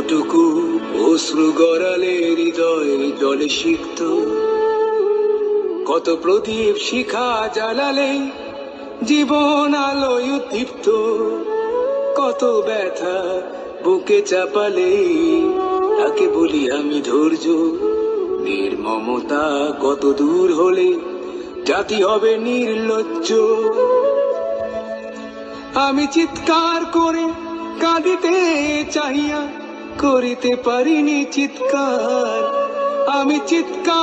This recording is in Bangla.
কতটুকু অশ্রু গড়ালে হৃদয় জলে সিক্ত, কত প্রদীপ শিখা জ্বালালে জীবন আলোয় উদ্দীপ্ত, কত ব্যথা বুকে চাপালে তাকে বলি আমি ধৈর্য। নির্মমতা কত দূর হলে জাতি হবে নির্লজ্জ। আমি চিৎকার করে কাঁদিতে চাহিয়া করিতে পারিনি চিৎকার, আমি চিৎকার